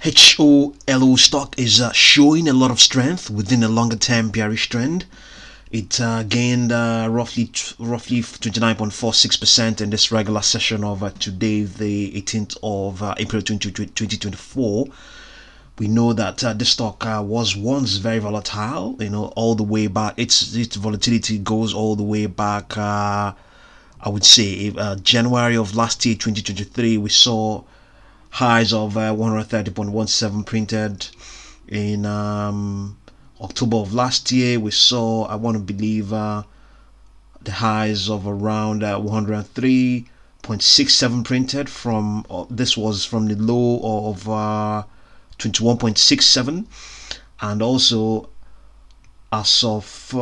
HOLO stock is showing a lot of strength within a longer term bearish trend. It gained roughly 29.46% in this regular session of today, the 18th of April 2024. We know that this stock was once very volatile, all the way back. Its volatility goes all the way back. I would say January of last year, 2023, we saw highs of 130.17 printed in October of last year. We saw, I want to believe, the highs of around 103.67 printed from this was from the low of 21.67, and also as of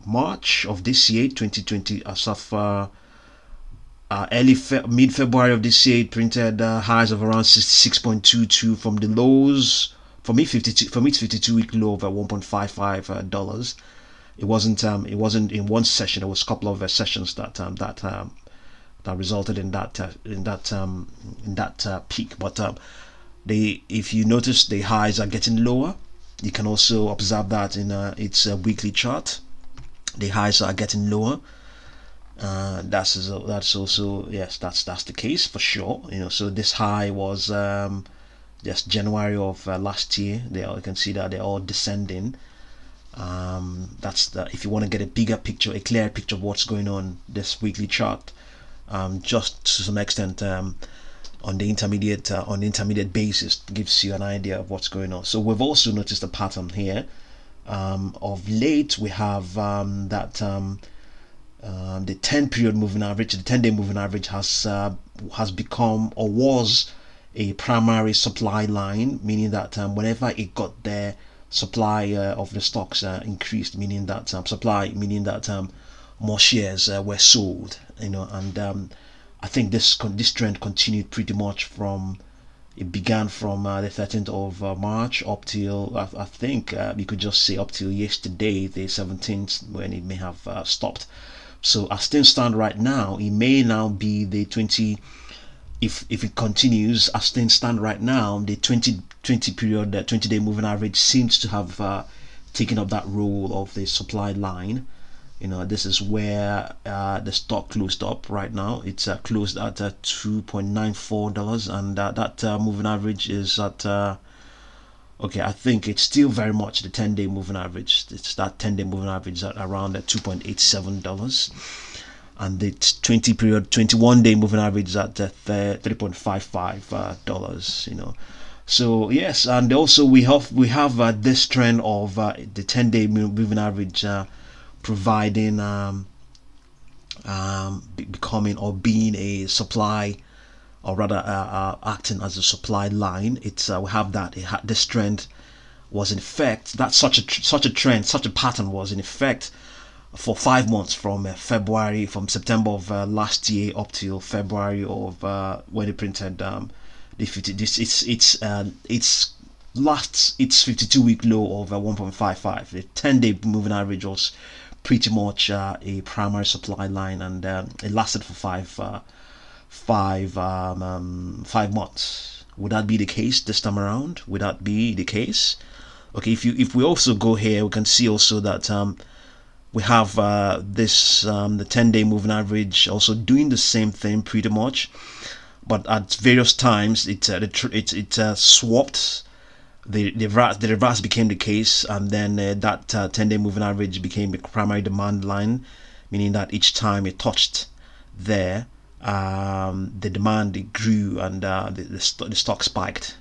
March of this year, 2020, as of mid-February of this year, it printed highs of around 66.22 from the lows from its 52-week low of $1.55. It wasn't in one session. It was a couple of sessions that resulted in that peak. But if you notice, the highs are getting lower. You can also observe that in its weekly chart. The highs are getting lower. That's also, yes, that's the case for sure. So this high was just January of last year. You can see that they're all descending. That's if you want to get a bigger picture, a clear picture of what's going on, this weekly chart, just to some extent, on the intermediate basis, gives you an idea of what's going on. So we've also noticed a pattern here. Of late, we have that the 10-period moving average, the 10-day moving average has become, or was, a primary supply line, meaning that whenever it got there, supply of the stocks increased, meaning that more shares were sold, and I think this trend continued pretty much from. It began from the 13th of March up till, I think you could just say, up till yesterday, the 17th, when it may have stopped. So as things stand right now, it may now be the 20. If it continues as things stand right now, the 20 period, 20-day moving average seems to have taken up that role of the supply line. This is where the stock closed up right now. It's closed at $2.94, and that moving average is at okay, I think it's still very much the 10-day moving average. It's that 10-day moving average at around $2.87, and the 21-day moving average is at $3.55. So yes, and also we have this trend of the 10-day moving average providing becoming or being a supply, or rather acting as a supply line. It's we have that this trend was in effect, that such a trend, such a pattern was in effect for 5 months, from September of last year up till February of when it printed the 50. Its 52-week low of 1.55. The 10-day moving average was pretty much a primary supply line, and it lasted for 5 months. Would that be the case this time around? Would that be the case? Okay, if we also go here, we can see also that we have this the 10-day moving average also doing the same thing pretty much, but at various times it swapped. The reverse became the case, and then that 10-day moving average became the primary demand line, meaning that each time it touched there, the demand grew, and the stock spiked.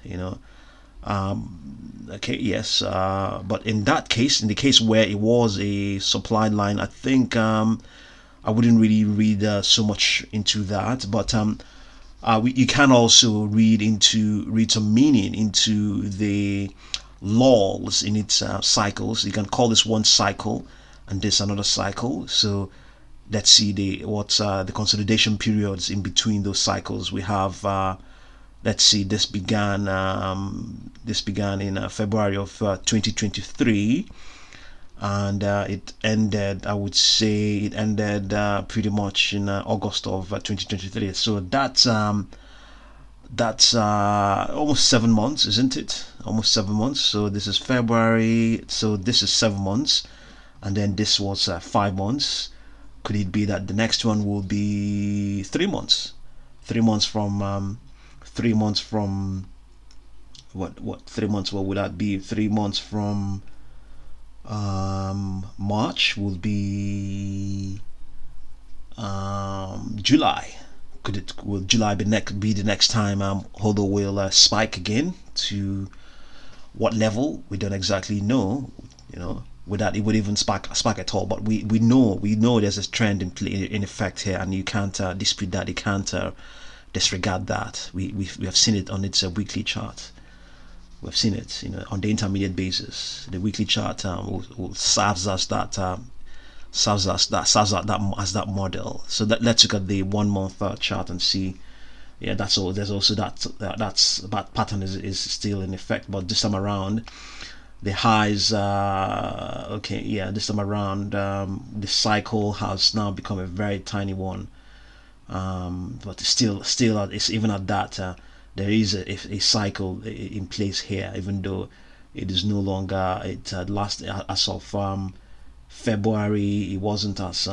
Okay, yes, but in the case where it was a supply line, I think I wouldn't really read so much into that, but you can also read some meaning into the lulls in its cycles. You can call this one cycle and this another cycle. So let's see the consolidation periods in between those cycles. We have let's see, this began in February of 2023, and it ended, I would say it ended pretty much in August of 2023. So That's almost 7 months, isn't it? Almost 7 months. So this is February, so this is 7 months, and then this was 5 months. Could it be that the next one will be 3 months? 3 months from 3 months from what 3 months, what would that be? 3 months from March will be July. Will July be the next time HOLO will spike again? To what level? We don't exactly know. With that, it would even spark at all. But we know there's a trend in effect here, and you can't dispute that. You can't disregard that. We have seen it on its weekly chart. We've seen it, on the intermediate basis. The weekly chart will serves as that as that model. So let's look at the 1 month chart and see. Yeah, that's all. There's also that pattern is still in effect, but this time around the highs. Okay, yeah, this time around the cycle has now become a very tiny one. But still, it's even at that. There is a cycle in place here, even though it is no longer it last as of February. It wasn't as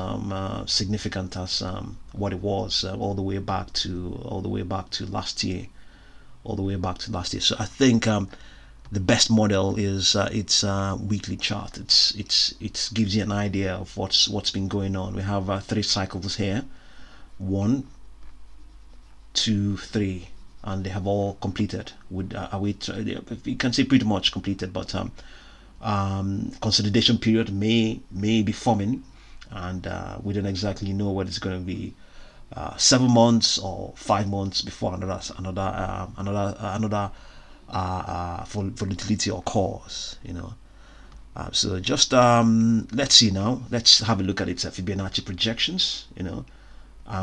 significant as what it was all the way back to last year, So I think the best model is its weekly chart. It gives you an idea of what's been going on. We have 3 cycles here, 1, 2, 3, and they have all completed. You can say pretty much completed, but consolidation period may be forming, and we don't exactly know what it's going to be. 7 months or 5 months before another volatility occurs. So just let's see now. Let's have a look at its Fibonacci projections.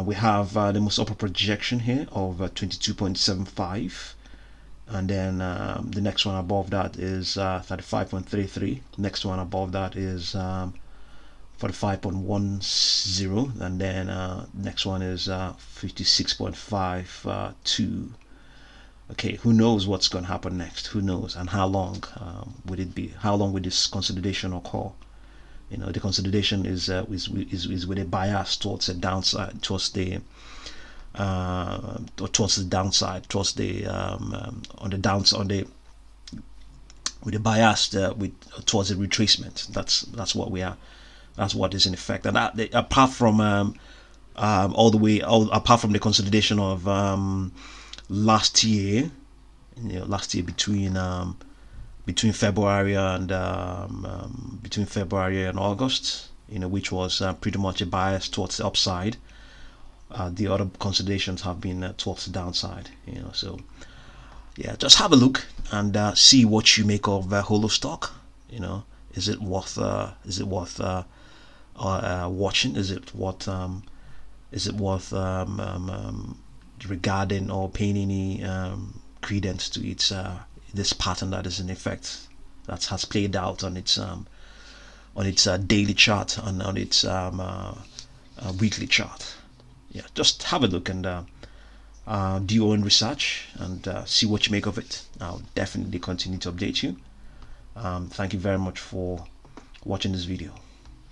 We have the most upper projection here of 22.75, and then the next one above that is 35.33. Next one above that is 45.10, and then next one is 56.52. Okay, who knows what's going to happen next? Who knows, and how long would it be? How long will this consolidation occur? The consolidation is with a bias towards the downside, towards the downside, towards the on the downside, with a bias towards the retracement. That's what we are. That's what is in effect. And apart from apart from the consolidation of last year, between February and August, which was pretty much a bias towards the upside. The other consolidations have been towards the downside. So yeah, just have a look and see what you make of HOLO stock. Is it worth watching? Is it worth regarding or paying any credence to its this pattern that is in effect, that has played out on its daily chart and on its weekly chart? Yeah, just have a look and do your own research and see what you make of it. I'll definitely continue to update you. Thank you very much for watching this video.